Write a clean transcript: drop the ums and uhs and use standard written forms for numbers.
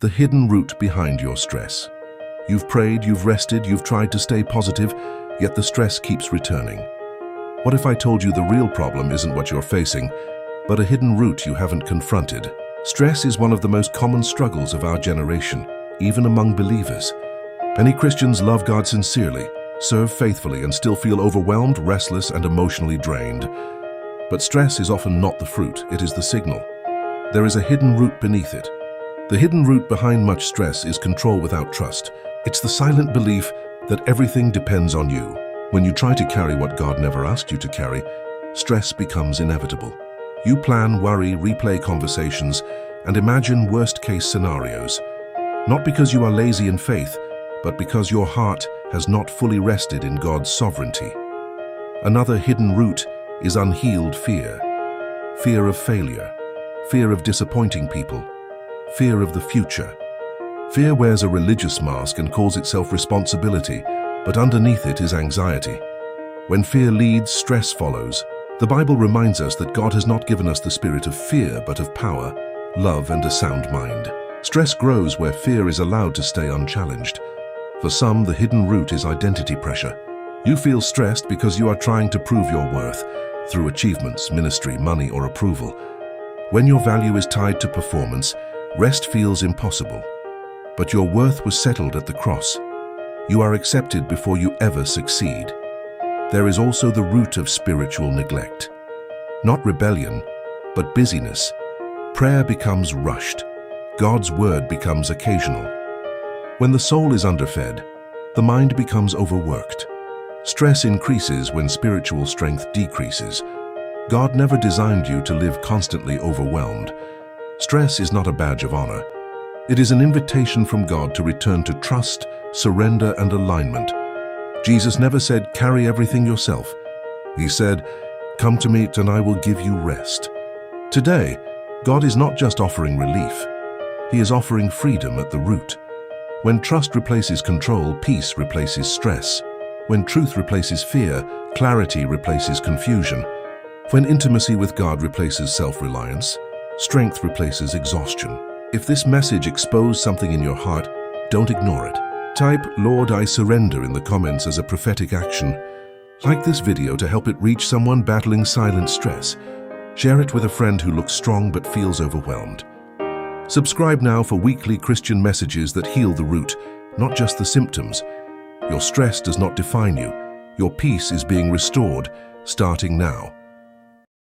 the hidden root behind your stress. You've prayed, you've rested, you've tried to stay positive, yet the stress keeps returning. What if I told you the real problem isn't what you're facing, but a hidden root you haven't confronted? Stress is one of the most common struggles of our generation, even among believers. Many Christians love God sincerely, serve faithfully, and still feel overwhelmed, restless, and emotionally drained. But stress is often not the fruit, it is the signal. There is a hidden root beneath it. The hidden root behind much stress is control without trust. It's the silent belief that everything depends on you. When you try to carry what God never asked you to carry, stress becomes inevitable. You plan, worry, replay conversations, and imagine worst-case scenarios. Not because you are lazy in faith, but because your heart has not fully rested in God's sovereignty. Another hidden root is unhealed fear. Fear of failure, fear of disappointing people, fear of the future. Fear wears a religious mask and calls itself responsibility, but underneath it is anxiety. When fear leads, stress follows. The Bible reminds us that God has not given us the spirit of fear, but of power, love, and a sound mind. Stress grows where fear is allowed to stay unchallenged. For some, the hidden root is identity pressure. You feel stressed because you are trying to prove your worth through achievements, ministry, money, or approval. When your value is tied to performance, rest feels impossible. But your worth was settled at the cross. You are accepted before you ever succeed. There is also the root of spiritual neglect. Not rebellion, but busyness. Prayer becomes rushed. God's word becomes occasional. When the soul is underfed, the mind becomes overworked. Stress increases when spiritual strength decreases. God never designed you to live constantly overwhelmed. Stress is not a badge of honor. It is an invitation from God to return to trust, surrender, and alignment. Jesus never said, "Carry everything yourself." He said, "Come to me and I will give you rest." Today, God is not just offering relief. He is offering freedom at the root. When trust replaces control, peace replaces stress. When truth replaces fear, clarity replaces confusion. When intimacy with God replaces self-reliance, strength replaces exhaustion. If this message exposed something in your heart, don't ignore it. Type, "Lord, I surrender" in the comments as a prophetic action. Like this video to help it reach someone battling silent stress. Share it with a friend who looks strong but feels overwhelmed. Subscribe now for weekly Christian messages that heal the root, not just the symptoms. Your stress does not define you. Your peace is being restored, starting now.